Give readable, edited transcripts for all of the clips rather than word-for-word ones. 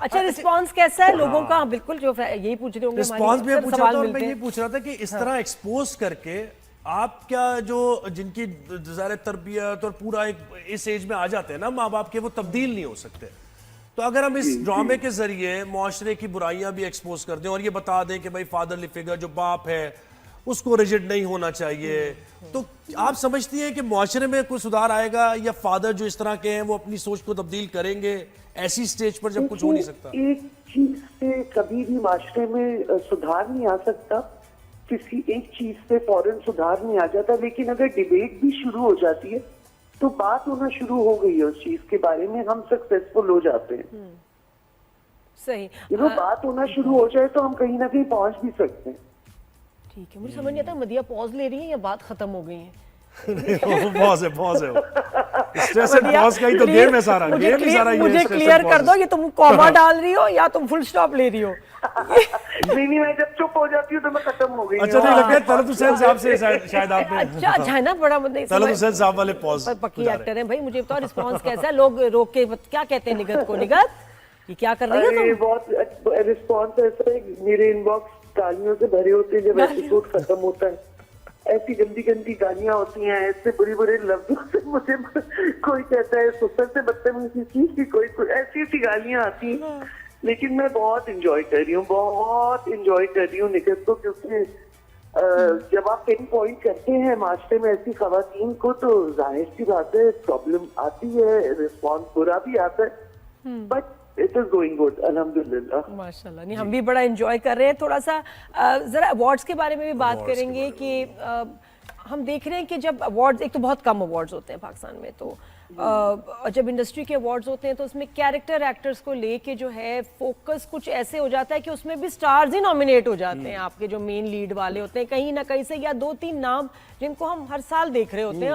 अच्छा, रिस्पांस कैसा है लोगों का? बिल्कुल, जो यही पूछ रहे होंगे, रिस्पांस भी पूछ रहा था और मैं ये पूछ रहा था कि इस तरह एक्सपोज करके आप क्या, जो जिनकी ज़ाहिर तरबियत और पूरा एक इस एज में आ जाते हैं ना माँ बाप के, वो तब्दील नहीं हो सकते। तो अगर हम इस ड्रामे के जरिए मुआशरे की बुराइयां भी एक्सपोज कर दें और ये बता दें कि भाई फादरली फिगर जो बाप है उसको रिजिड नहीं होना चाहिए, तो आप समझती हैं कि मुआशरे में कोई सुधार आएगा, या फादर जो इस तरह के हैं वो अपनी सोच को तब्दील करेंगे ऐसी स्टेज पर जब कुछ हो नहीं सकता? एक चीज से कभी भी माशरे में सुधार नहीं आ सकता, किसी एक चीज से फौरन सुधार नहीं आ जाता, लेकिन अगर डिबेट भी शुरू हो जाती है तो बात होना शुरू हो गई है उस चीज के बारे में, हम सक्सेसफुल हो जाते हैं। सही, बात होना शुरू हो जाए तो हम कहीं ना कहीं पहुंच भी सकते हैं। ठीक है, मुझे समझ नहीं आता मदिया पॉज ले रही है या बात खत्म हो गई है? पॉज है, पॉज है। स्ट्रेस एंड पॉज का ही तो गेम है सारा, गेम ही सारा ये। मुझे क्लियर कर दो, ये तुम कॉमा डाल रही हो या तुम फुल स्टॉप ले रही हो? नहीं, मैं जब चुप हो जाती हूँ तो मैं खत्म हो गई। अच्छा, नहीं लगे तलत हुसैन साहब से शायद आपने, अच्छा है ना, बड़ा मतलब तलत हुसैन साहब वाले पॉज पक्की एक्टर है भाई। मुझे बताओ रिस्पांस कैसा है? लोग रोक के क्या कहते हैं निगत को? निगत, ये क्या कर रही हो तुम? बहुत रिस्पॉन्स ऐसा है, मेरे इनबॉक्स गालियों से भरे होते हैं जब एपिसोड खत्म होता है। ऐसी गंदी गंदी गालियां होती हैं, ऐसे बुरे बुरे लफ्जों से मुझे कोई कहता है ससुर से बदतमीजी की, कोई ऐसी ऐसी गालियां आती हैं। लेकिन मैं बहुत इंजॉय कर रही हूँ, बहुत इंजॉय कर रही हूँ निकत को, क्योंकि जब आप पिन पॉइंट करते हैं माशरे में ऐसी खवातीन को तो जाहिर सी बात है प्रॉब्लम आती है, रिस्पॉन्स बुरा भी आता है, but it is going good अल्हम्दुलिल्लाह। माशाल्लाह। नहीं, हम भी बड़ा एंजॉय कर रहे हैं। थोड़ा सा जरा अवार्ड्स के बारे में भी बात करेंगे कि हम देख रहे हैं कि जब अवार्ड्स, एक तो बहुत कम अवार्ड्स होते हैं पाकिस्तान में, तो जब इंडस्ट्री के अवार्ड्स होते हैं तो उसमें कैरेक्टर एक्टर्स को लेके जो है फोकस कुछ ऐसे हो जाता है कि उसमें भी स्टार्स ही नॉमिनेट हो जाते हैं। आपके जो मेन लीड वाले होते हैं कहीं ना कहीं से, या 2-3 नाम जिनको हम हर साल देख रहे होते हैं,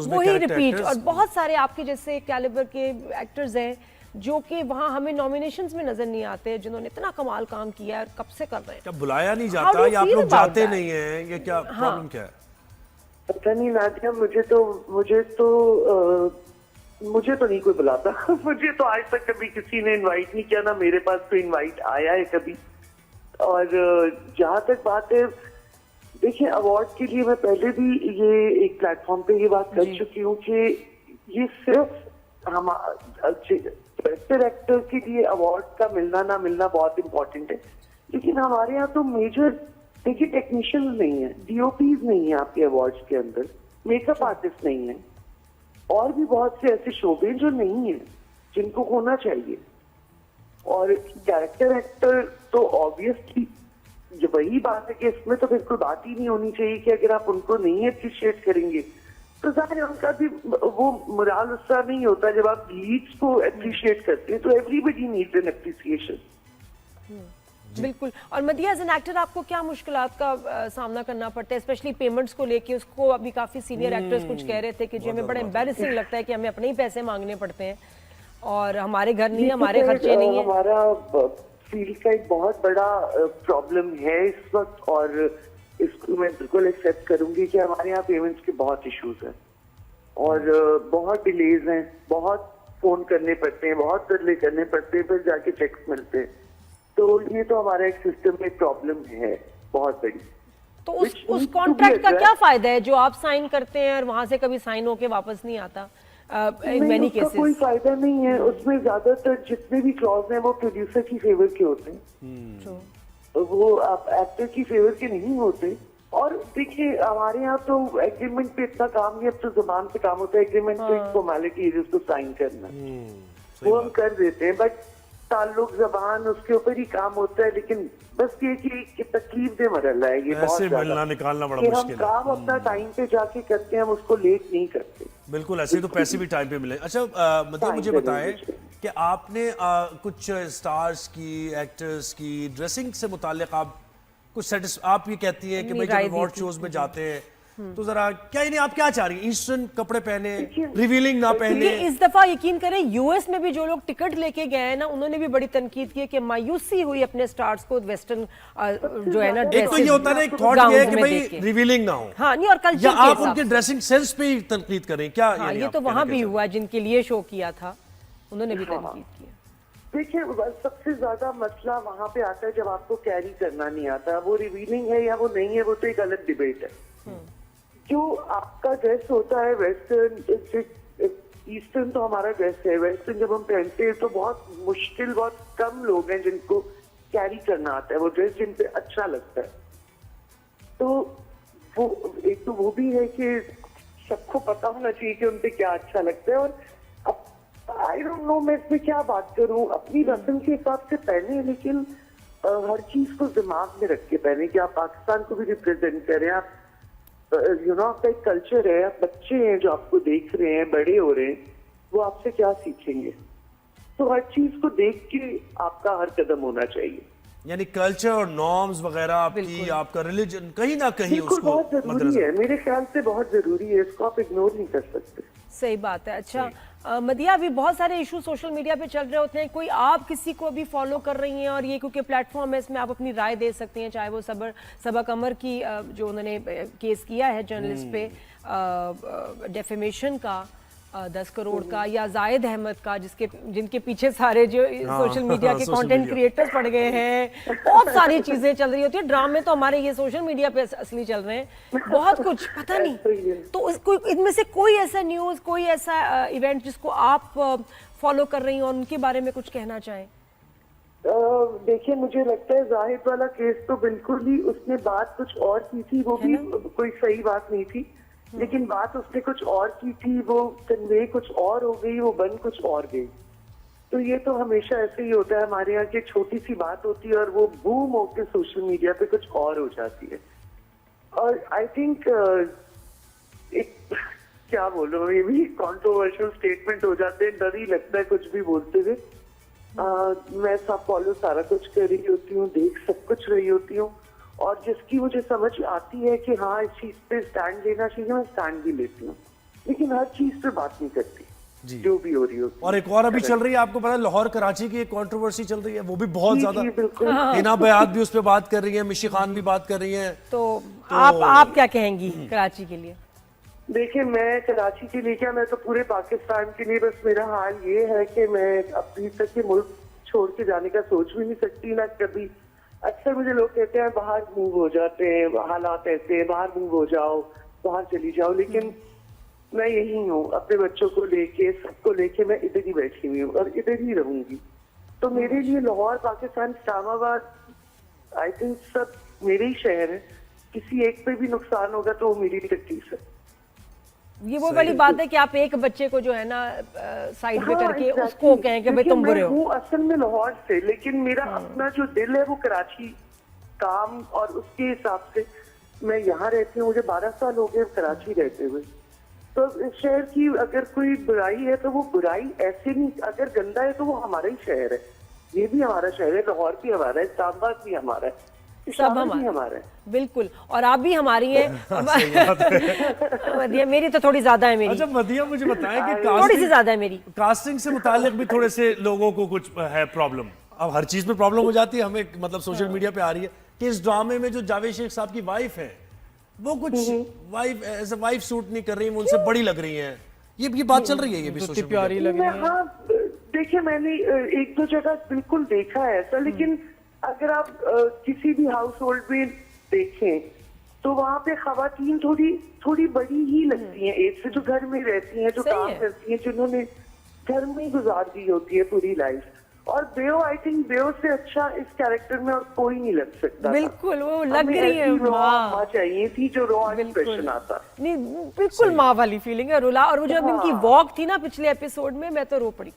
वही रिपीट। और बहुत सारे आपके जैसे कैलिबर के एक्टर्स हैं जो कि वहाँ हमें नॉमिनेशंस में नजर नहीं आते, जिन्होंने इतना कमाल काम किया है और कब से कर रहे हैं। क्या बुलाया नहीं जाता या आप लोग जाते नहीं हैं, ये क्या प्रॉब्लम क्या है? पता नहीं नादिया, मुझे तो नहीं कोई बुलाता। मुझे तो आज तक कभी किसी ने इनवाइट नहीं किया, ना मेरे पास कोई इनवाइट आया है कभी। और जहाँ तक बात है, देखिए अवार्ड के लिए मैं पहले भी ये एक प्लेटफॉर्म पे ये बात कर चुकी हूँ कि ये सिर्फ हम बेहतर एक्टर के लिए अवार्ड का मिलना ना मिलना बहुत इंपॉर्टेंट है, लेकिन हमारे यहाँ तो मेजर देखिए टेक्नीशियंस नहीं है, डीओपीज नहीं है आपके अवार्ड्स के अंदर, मेकअप आर्टिस्ट नहीं है, और भी बहुत से ऐसे शोबे जो नहीं है जिनको होना चाहिए। और कैरेक्टर एक्टर तो ऑब्वियसली जो वही बात है कि इसमें तो फिर कोई बात ही नहीं होनी चाहिए कि अगर आप उनको नहीं अप्रिशिएट करेंगे तो जाहिर है उनका भी वो मोरल उसका नहीं होता। जब आप लीड्स को अप्रिशिएट करते हैं तो एवरीबडी नीड्स एन अप्रिसिएशन। बिल्कुल। और मदिया एज एन एक्टर आपको क्या मुश्किलात का सामना करना पड़ता है, स्पेशली पेमेंट्स को लेके? उसको अभी काफी सीनियर एक्टर्स कुछ कह रहे थे कि जो हमें बड़ा एम्बैरेसिंग लगता है कि हमें अपने ही पैसे मांगने पड़ते हैं और हमारे घर नहीं है, हमारे खर्चे नहीं है। हमारा फील्ड का एक बहुत बड़ा प्रॉब्लम है इस वक्त, और इसको मैं बिल्कुल एक्सेप्ट करूंगी कि हमारे यहाँ पेमेंट्स के बहुत इश्यूज हैं और बहुत डिलेज हैं, बहुत फोन करने पड़ते हैं, बहुत तरले करने पड़ते हैं, फिर जाके चेक्स मिलते हैं। तो ये तो हमारा एक सिस्टम में प्रॉब्लम है बहुत बड़ी। तो उस कॉन्ट्रैक्ट का क्या फायदा है जो आप साइन करते हैं और वहां से कभी साइन होके वापस नहीं आता? नहीं, उसका कोई फायदा नहीं है। उसमें ज्यादातर जितने भी क्लॉज हैं वो प्रोड्यूसर की फेवर के होते हैं, वो आप एक्टर की फेवर के नहीं होते। और देखिए हमारे यहाँ तो एग्रीमेंट पे इतना काम नहीं, अब तो जबान पे काम होता है। एग्रीमेंट तो एक फॉर्मेलिटी है जिसको साइन करना, वो हम कर देते हैं, बट ताल्लुक जबान उसके ऊपर ही काम होता है। लेकिन बस ये कि तकलीफ दे मरला है ये बहुत मिलना निकालना बड़ा मुश्किल है। हम काम अपना टाइम पे जाके करते हैं, हम उसको लेट नहीं करते। बिल्कुल, ऐसे तो पैसे भी टाइम पे मिले। अच्छा मदिया, मुझे बताएं कि आपने कुछ स्टार्स की, एक्टर्स की ड्रेसिंग से मुताल्लिक आप कुछ आप ये कहती हैं कि भाई जब अवार्ड शोज में जाते हैं तो जरा क्या नहीं, आप क्या चाह रही हैं? ईस्टर्न कपड़े पहने, रिवीलिंग ना पहने? इस दफा यकीन करें यूएस में भी जो लोग टिकट लेके गए हैं ना, उन्होंने भी बड़ी तनकीद की है कि मायूसी हुई अपने स्टार्स को वेस्टर्न जो है ना, एक तो ये होता है, एक थॉट ये है कि भाई रिवीलिंग ना हो। हाँ, नहीं, और कल्चर या आप उनके ड्रेसिंग सेंस पे ही तनकीद करें क्या? हाँ, ये तो वहां भी हुआ, जिनके लिए शो किया था उन्होंने भी तनकीद किया। देखिए सबसे ज्यादा मसला वहां पे आता है जब आपको कैरी करना नहीं आता। वो रिवीलिंग है या वो नहीं है, वो तो एक अलग डिबेट है। जो आपका ड्रेस होता है वेस्टर्न, ईस्टर्न तो हमारा ड्रेस है, वेस्टर्न जब हम पहनते हैं तो बहुत मुश्किल, बहुत कम लोग हैं जिनको कैरी करना आता है वो ड्रेस, जिन पे अच्छा लगता है। तो वो एक तो वो भी है कि सबको पता होना चाहिए कि उन पे क्या अच्छा लगता है। और आई डोंट नो मैं इसमें क्या बात करूं, अपनी रस्म के हिसाब से पहने, लेकिन हर चीज को दिमाग में रख के पहने कि आप पाकिस्तान को भी रिप्रेजेंट करें। आप यू नो आपका एक कल्चर है, आप बच्चे हैं जो आपको देख रहे हैं, बड़े हो रहे हैं, वो आपसे क्या सीखेंगे। तो हर चीज को देख के आपका हर कदम होना चाहिए। यानी कल्चर और नॉर्म्स वगैरह आपकी, आपका रिलीजन कहीं ना कहीं बिल्कुल उसको बहुत जरूरी है, मेरे ख्याल से बहुत जरूरी है, इसको आप इग्नोर नहीं कर सकते। सही बात है। अच्छा मदिया, अभी बहुत सारे इशू सोशल मीडिया पे चल रहे होते हैं, कोई आप किसी को अभी फॉलो कर रही हैं और ये क्योंकि प्लेटफॉर्म है इसमें आप अपनी राय दे सकती हैं, चाहे वो सबक अमर की जो उन्होंने केस किया है जर्नलिस्ट पे डेफेमेशन का 10 करोड़ का, या जायद अहमद का जिनके पीछे सारे जो सोशल मीडिया के कंटेंट क्रिएटर्स पड़ गए हैं, बहुत सारी चीजें चल रही होती है। ड्रामे तो हमारे ये सोशल मीडिया पे असली चल रहे हैं, बहुत कुछ पता नहीं। तो इनमें से कोई ऐसा न्यूज, कोई ऐसा इवेंट जिसको आप फॉलो कर रही हैं और उनके बारे में कुछ कहना चाहें? देखिए मुझे लगता है जाहिद वाला केस तो बिल्कुल ही, उसने बात कुछ और की थी, वो भी कोई सही बात नहीं थी, लेकिन बात उसने कुछ और की थी, वो कन्वे कुछ और हो गई, वो बन कुछ और गई। तो ये तो हमेशा ऐसे ही होता है हमारे यहाँ की, छोटी सी बात होती है और वो बूम होकर सोशल मीडिया पे कुछ और हो जाती है। और आई थिंक एक क्या बोलो, ये भी कंट्रोवर्शियल स्टेटमेंट हो जाते हैं, डर ही लगता है कुछ भी बोलते हुए। मैं सब फॉलो सारा कुछ कर रही होती हूँ, देख सब कुछ रही होती हूँ, और जिसकी मुझे समझ आती है कि हाँ इस चीज पे स्टैंड लेना चाहिए, मैं स्टैंड भी लेती हूँ, लेकिन हर चीज पे बात नहीं करती जो भी हो रही होती। और एक और अभी चल रही है, आपको पता है लाहौर कराची की एक कंट्रोवर्सी चल रही है, वो भी बहुत ज्यादा। बिल्कुल हिना बयात भी उस पर बात कर रही है, मिशी खान भी बात कर रही है। तो आप क्या कहेंगी कराची के लिए? देखिए मैं कराची के लिए क्या, मैं तो पूरे पाकिस्तान के लिए, बस मेरा हाल ये है कि मैं अभी तक के मुल्क छोड़ के जाने का सोच भी नहीं सकती ना कभी। अक्सर मुझे लोग कहते हैं बाहर मूव हो जाते हैं, हालात ऐसे हैं, बाहर मूव हो जाओ, बाहर चली जाओ, लेकिन मैं यही हूँ, अपने बच्चों को लेके, सबको लेके मैं इधर ही बैठी हुई हूँ और इधर ही रहूंगी। तो मेरे लिए लाहौर, पाकिस्तान, इस्लामाबाद, आई थिंक सब मेरे ही शहर है। किसी एक पे भी नुकसान होगा तो वो मेरी तकलीफ है। ये वो वाली बात है कि आप एक बच्चे को जो है ना साइड में करके उसको कहें कि भाई तुम बुरे हो। असल में लाहौर से, लेकिन मेरा अपना जो दिल है वो कराची, काम और उसके हिसाब से मैं यहाँ रहती हूँ। मुझे 12 साल हो गए कराची रहते हुए। तो इस शहर की अगर कोई बुराई है तो वो बुराई ऐसे नहीं, अगर गंदा है तो वो हमारा ही शहर है, ये भी हमारा शहर है, लाहौर भी हमारा है, इस्लामाबाद भी हमारा है, सब हमारा है। बिल्कुल, और आप भी हमारी हैं। मदिया मेरी तो थोड़ी ज्यादा है मेरी। अच्छा मदिया मुझे बताएं कि थोड़ी सी ज्यादा है मेरी। कास्टिंग से मुतालिक भी थोड़े से लोगों को कुछ है प्रॉब्लम। अब हर चीज में प्रॉब्लम हो जाती है, हमें मतलब सोशल मीडिया पे आ रही है कि इस ड्रामे में जो जावेद शेख साहब की वाइफ है वो कुछ wife as a wife suit नहीं कर रही, वो उनसे बड़ी लग रही है, ये बात चल रही है, ये भी सोशल प्यारी लग रही है। हाँ देखिए मैंने एक दो जगह बिल्कुल देखा है ऐसा, लेकिन अगर आप किसी भी हाउस होल्ड में देखें तो वहाँ पे खवातीन थोड़ी बड़ी ही लगती हैं एज से, जो घर में रहती हैं, जो काम करती हैं, जिन्होंने घर में गुजार दी होती है पूरी लाइफ। और बेओ, आई थिंक बेओ से अच्छा इस कैरेक्टर में और कोई नहीं लग सकता। बिल्कुल वो लग रही है माँ चाहिए थी, जो रॉ एक्सप्रेशन आता। नहीं बिल्कुल माँ वाली फीलिंग है रुला। और वो जब इनकी वॉक थी ना पिछले एपिसोड में, मैं तो रो पड़ी,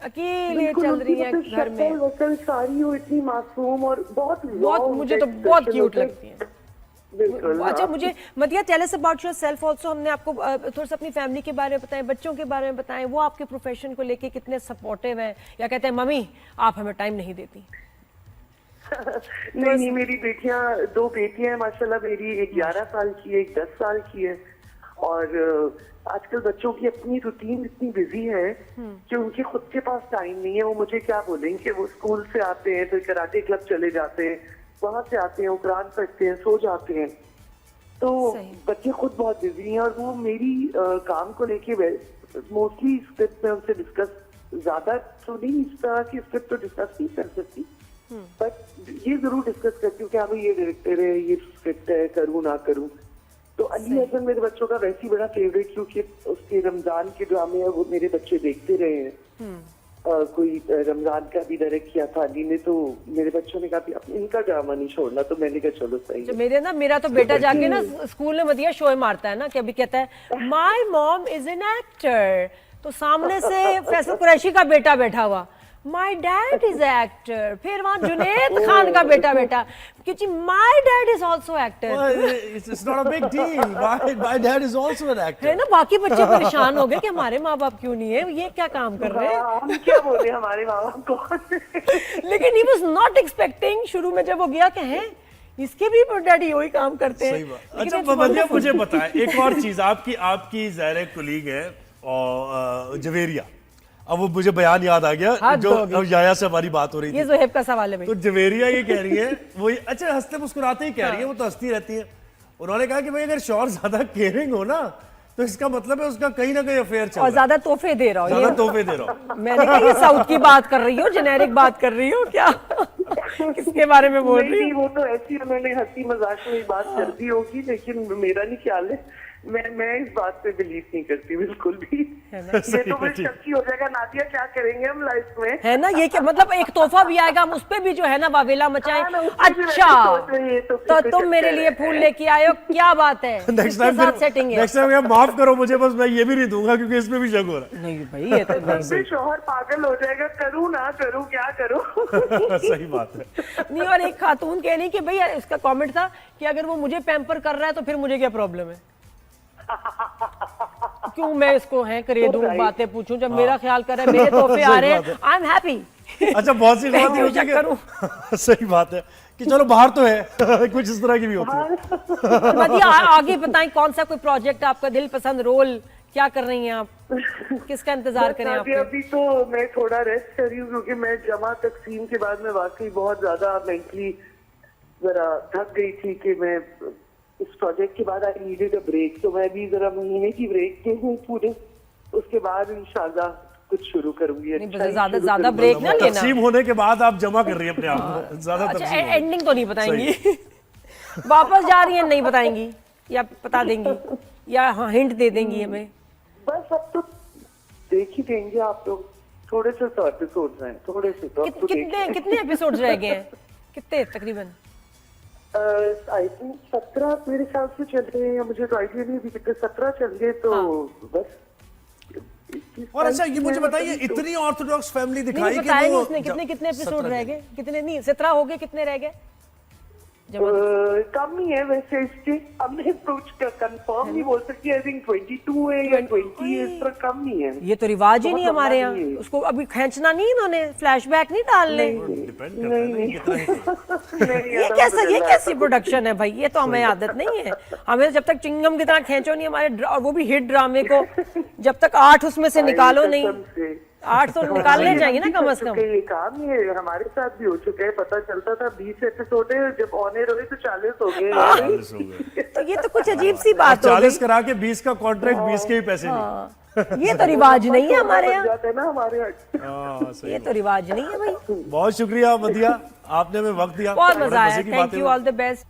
अकेले चल रही है घर में, सारी हो इतनी मासूम और बहुत मुझे तो बहुत क्यूट लगती है। बिल्कुल। अच्छा मुझे Madiya, tell us about yourself also. हमने आपको थोड़ा सा अपनी फैमिली के बारे में बताएं, बच्चों के बारे में बताएं, वो आपके प्रोफेशन को लेके कितने सपोर्टिव हैं या कहते हैं मम्मी आप हमें टाइम नहीं देती? नहीं, मेरी बेटियां, 2 बेटियां हैं माशाल्लाह मेरी, एक 11 साल की है, एक 10 साल की है। और आजकल बच्चों की अपनी रूटीन इतनी बिजी है कि उनके खुद के पास टाइम नहीं है। वो मुझे क्या बोलेंगे, वो स्कूल से आते हैं, फिर कराटे क्लब चले जाते हैं, वहां से आते हैं, कुरान पढ़ते हैं, सो जाते हैं। तो बच्चे खुद बहुत बिजी हैं और वो मेरी काम को लेके मोस्टली स्क्रिप्ट में उनसे डिस्कस ज्यादा तो नहीं इस तरह की स्क्रिप्ट तो डिस्कस नहीं कर सकती, बट ये जरूर डिस्कस करती हूँ कि हाँ भाई ये डायरेक्टर है, ये स्क्रिप्ट है, करूँ ना करूँ। तो अली हसन मेरे बच्चों का वैसे ही बड़ा फेवरेट, क्योंकि उसके रमजान के ड्रामे है वो मेरे बच्चे देखते रहे हैं। कोई रमजान का भी डायरेक्ट किया था अली ने, तो मेरे बच्चों ने कहा भी अपने इनका ड्रामा नहीं छोड़ना, तो मैंने कहा चलो सही है। मेरा तो बेटा जाके ना स्कूल में मदिया शो मारता है ना कि अभी कहता है my mom is an actor, तो सामने से फैसल कुरैशी का बेटा बैठा हुआ, माय डैड इज एक्टर, फिर वहां जुनैद खान का बेटा क्योंकि my dad is also actor. It's not a big deal, my dad is also an actor. है ना, बाकी बच्चे परेशान हो गए कि हमारे माँ बाप क्यों नहीं है, ये क्या काम कर रहे हैं। हम क्या बोले हमारे माँ बाप को। लेकिन ही वाज नॉट एक्सपेक्टिंग, शुरू में जब वो गया कि हैं इसके भी डैडी वही काम करते हैं। सही बात। अच्छा मदिया मुझे बताएं एक और चीज, आपकी ज़ाहिर कोलीग है और जवेरिया, अब वो मुझे बयान याद आ गया जो याया से हमारी बात हो रही थी, ये ज़ोहैब का सवाल है भाई। तो जवेरिया ये कह रही है वो, अच्छा हंसते मुस्कुराते ही कह रही है, वो तो हंसती रहती है। उन्होंने कहा कि भाई अगर शौहर ज्यादा केयरिंग हो ना तो इसका मतलब है उसका कहीं ना कहीं अफेयर चल रहा है, और ज्यादा तोहफे दे रहा हो, ज्यादा तोहफे दे रहा हो। मैंने कहा ये साउथ की बात कर रही हो, जेनेरिक बात कर रही हो क्या? किसके बारे में बोल रही नहीं, वो तो ऐसी उन्होंने हंसी मजाक में बात कर दी होगी, लेकिन मेरा नहीं ख्याल है। मैं इस बात पे बिलीव नहीं करती बिल्कुल भी। ये तो फिर शक्की हो जाएगा। नादिया क्या करेंगे हम लाइफ में, है ना, ये क्या मतलब एक तोहफा भी आएगा, हम उस पे भी जो है ना वावेला मचाएं। हाँ ना, उस पे भी अच्छा वैसे सोच रही है, तो तो फिर तुम मेरे लिए फूल लेके आए हो, क्या बात है? नेक्स्ट इसके साथ सेटिंग है। टाइम माफ करो मुझे, बस मैं ये भी नहीं दूंगा क्योंकि इसमें भी शक हो रहा नहीं भाई, ये तो फिर शौहर पागल हो जाएगा, करूँ ना करूँ, क्या करूँ। है। सही बात है। नहीं, और एक खातून कह रही कि भाई उसका कमेंट था कि अगर वो मुझे पैम्पर कर रहा है तो फिर मुझे क्या प्रॉब्लम है, क्यों मैं इसको है करे दूं, बातें पूछूं, जब मेरा ख्याल कर रहा है, मेरे तोहफे आ रहे हैं, आई एम हैप्पी। अच्छा बहुत सी बात होती है, सही बात है कि चलो बाहर तो है कुछ इस तरह की भी होती है। मदिया आगे बताएं, कौन सा कोई प्रोजेक्ट आपका दिल पसंद, रोल क्या कर रही हैं आप, किसका इंतजार करें आप? अभी तो मैं थोड़ा रेस्ट कर रही हूँ, क्योंकि मैं जमा तकसीम के बाद में वाकई बहुत ज्यादा मेंटली जरा थक गई थी कि मैं इस प्रोजेक्ट के बाद आई नीडेड अ ब्रेक, तो मैं भी जरा महीने की ब्रेक पे हूँ पूरे, उसके बाद इंशाल्लाह कुछ शुरू करूंगी। ज्यादा ब्रेक ना लेना, तकसीम होने के बाद आप जमा कर रही है अपने आप को, ज्यादा अच्छा एंडिंग तो नहीं बताएंगी? वापस जा रही है नहीं बताएंगी, या बता देंगी, या हाँ हिंट दे देंगी हमें? बस अब तो देख ही देंगे आप लोग, थोड़े से तो एपिसोड्स हैं, थोड़े से तो कितने एपिसोड्स रह गए हैं, कितने तकरीबन? आई थिंक 17 मेरे ख्याल से चल रहे हैं, मुझे तो आइडिया नहीं, कितने 17 चल गए, तो बस। और अच्छा ये मुझे बताइए, इतनी ऑर्थोडॉक्स फैमिली दिखाई कि बताया वो उसने कितने एपिसोड रह गए, कितने नहीं 17 हो गए, कितने रह गए? कम ही है वैसे इसके, हमने कुछ कंफर्म नहीं बोल सकती, आई थिंक 22 है या 20 है, इस तरह कम नहीं है। ये तो रिवाज ही नहीं हमारे यहाँ, उसको अभी खींचना नहीं, इन्होंने फ्लैशबैक नहीं डालने। ये कैसी प्रोडक्शन है भाई, ये तो हमें आदत नहीं है, हमें जब तक चिंगम की तरह खींचो नहीं हमारे, और वो भी हिट ड्रामे को जब तक 8 उसमें से निकालो नहीं, 8 तो निकालने चाहिए ना कम से कम। ये काम ये हमारे साथ भी हो चुका है, पता चलता था 20 एपिसोड है, जब ऑन एयर हुए तो 40 हो गए। तो ये तो कुछ अजीब सी बात हो गई। 40 करा के 20 का कॉन्ट्रैक्ट, 20 के ही पैसे नहीं। ये तो रिवाज नहीं है हमारे यहाँ, ना हमारे ये तो रिवाज नहीं है भाई। बहुत शुक्रिया मदिया, आपने हमें वक्त दिया, बहुत मजा आया, thank you, all the best.